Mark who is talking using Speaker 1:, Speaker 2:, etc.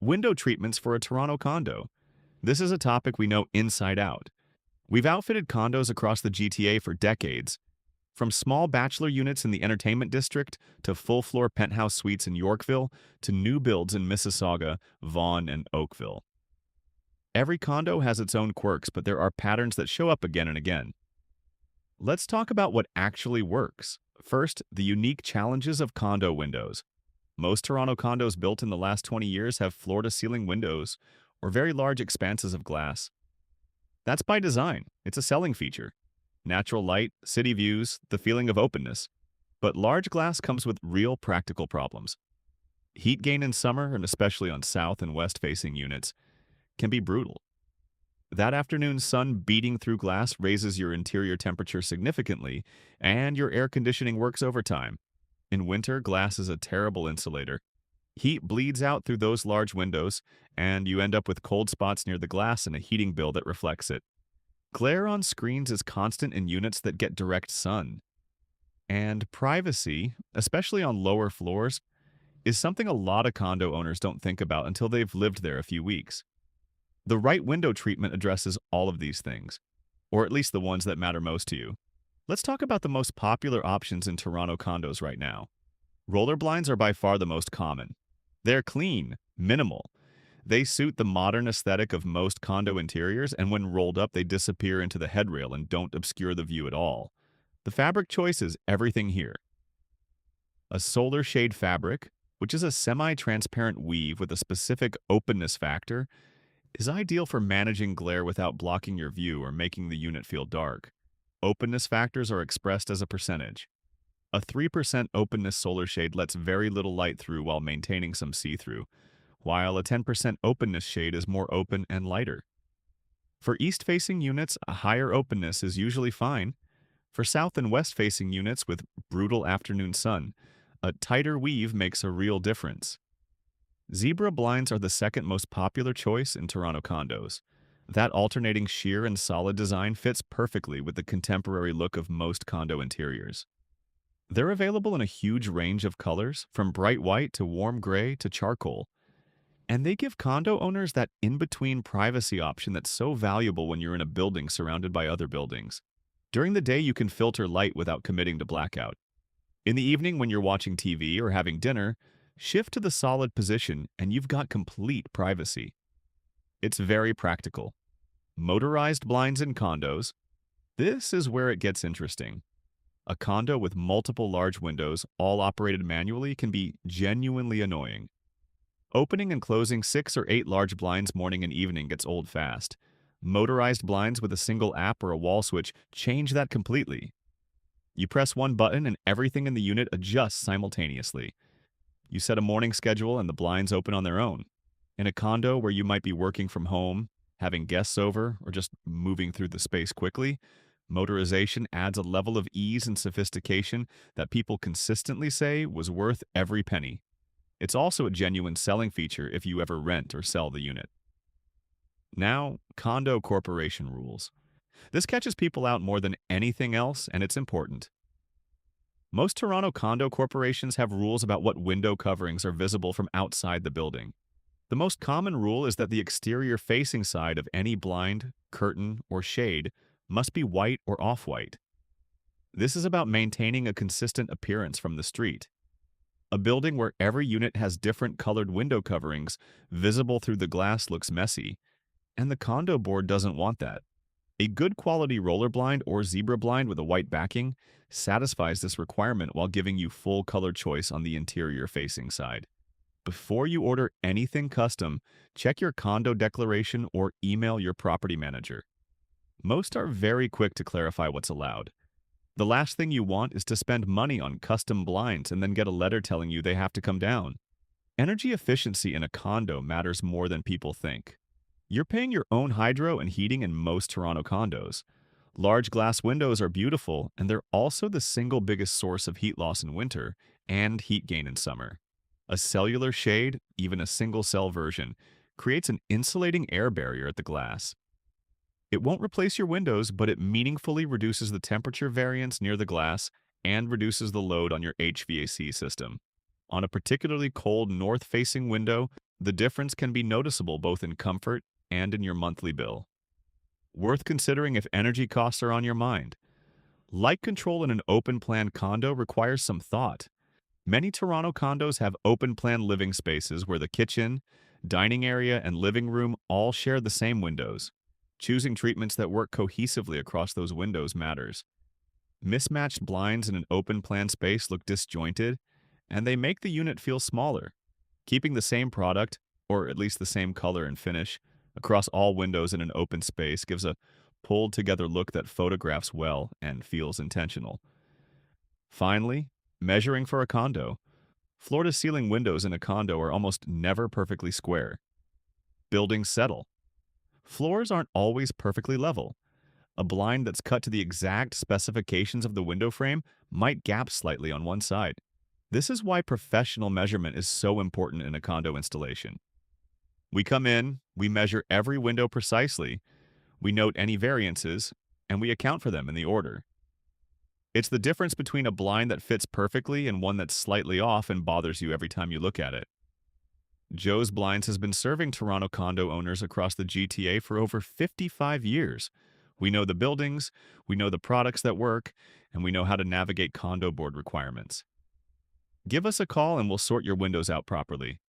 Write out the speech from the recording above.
Speaker 1: Window treatments for a Toronto condo. This is a topic we know inside out. We've outfitted condos across the GTA for decades, from small bachelor units in the entertainment district to full-floor penthouse suites in Yorkville to new builds in Mississauga, Vaughan, and Oakville. Every condo has its own quirks, but there are patterns that show up again and again. Let's talk about what actually works. First, the unique challenges of condo windows. Most Toronto condos built in the last 20 years have floor-to-ceiling windows or very large expanses of glass. That's by design. It's a selling feature. Natural light, city views, the feeling of openness. But large glass comes with real practical problems. Heat gain in summer, and especially on south and west-facing units, can be brutal. That afternoon sun beating through glass raises your interior temperature significantly, and your air conditioning works overtime. In winter, glass is a terrible insulator. Heat bleeds out through those large windows, and you end up with cold spots near the glass and a heating bill that reflects it. Glare on screens is constant in units that get direct sun. And privacy, especially on lower floors, is something a lot of condo owners don't think about until they've lived there a few weeks. The right window treatment addresses all of these things, or at least the ones that matter most to you. Let's talk about the most popular options in Toronto condos right now. Roller blinds are by far the most common. They're clean, minimal. They suit the modern aesthetic of most condo interiors, and when rolled up, they disappear into the headrail and don't obscure the view at all. The fabric choice is everything here. A solar shade fabric, which is a semi-transparent weave with a specific openness factor, is ideal for managing glare without blocking your view or making the unit feel dark. Openness factors are expressed as a percentage. A 3% openness solar shade lets very little light through while maintaining some see-through, while a 10% openness shade is more open and lighter. For east-facing units, a higher openness is usually fine. For south and west-facing units with brutal afternoon sun, a tighter weave makes a real difference. Zebra blinds are the second most popular choice in Toronto condos. That alternating sheer and solid design fits perfectly with the contemporary look of most condo interiors. They're available in a huge range of colors, from bright white to warm gray to charcoal. And they give condo owners that in-between privacy option that's so valuable when you're in a building surrounded by other buildings. During the day, you can filter light without committing to blackout. In the evening, when you're watching TV or having dinner, shift to the solid position and you've got complete privacy. It's very practical. Motorized blinds in condos. This is where it gets interesting. A condo with multiple large windows, all operated manually, can be genuinely annoying. Opening and closing 6 or 8 large blinds morning and evening gets old fast. Motorized blinds with a single app or a wall switch change that completely. You press one button and everything in the unit adjusts simultaneously. You set a morning schedule and the blinds open on their own. In a condo where you might be working from home, having guests over, or just moving through the space quickly, motorization adds a level of ease and sophistication that people consistently say was worth every penny. It's also a genuine selling feature if you ever rent or sell the unit. Now, condo corporation rules. This catches people out more than anything else, and it's important. Most Toronto condo corporations have rules about what window coverings are visible from outside the building. The most common rule is that the exterior facing side of any blind, curtain, or shade must be white or off-white. This is about maintaining a consistent appearance from the street. A building where every unit has different colored window coverings visible through the glass looks messy, and the condo board doesn't want that. A good quality roller blind or zebra blind with a white backing satisfies this requirement while giving you full color choice on the interior facing side. Before you order anything custom, check your condo declaration or email your property manager. Most are very quick to clarify what's allowed. The last thing you want is to spend money on custom blinds and then get a letter telling you they have to come down. Energy efficiency in a condo matters more than people think. You're paying your own hydro and heating in most Toronto condos. Large glass windows are beautiful, and they're also the single biggest source of heat loss in winter and heat gain in summer. A cellular shade, even a single-cell version, creates an insulating air barrier at the glass. It won't replace your windows, but it meaningfully reduces the temperature variance near the glass and reduces the load on your HVAC system. On a particularly cold north-facing window, The difference can be noticeable both in comfort and in your monthly bill. Worth considering if energy costs are on your mind. Light control in an open plan condo requires some thought. Many Toronto condos have open plan living spaces where the kitchen, dining area, and living room all share the same windows. Choosing treatments that work cohesively across those windows matters. Mismatched blinds in an open plan space look disjointed, and they make the unit feel smaller. Keeping the same product, or at least the same color and finish, across all windows in an open space gives a pulled together look that photographs well and feels intentional. Finally, measuring for a condo. Floor to ceiling windows in a condo are almost never perfectly square. Buildings settle. Floors aren't always perfectly level. A blind that's cut to the exact specifications of the window frame might gap slightly on one side. This is why professional measurement is so important in a condo installation. We come in, we measure every window precisely, we note any variances, and we account for them in the order. It's the difference between a blind that fits perfectly and one that's slightly off and bothers you every time you look at it. Joe's Blinds has been serving Toronto condo owners across the GTA for over 55 years. We know the buildings, we know the products that work, and we know how to navigate condo board requirements. Give us a call and we'll sort your windows out properly.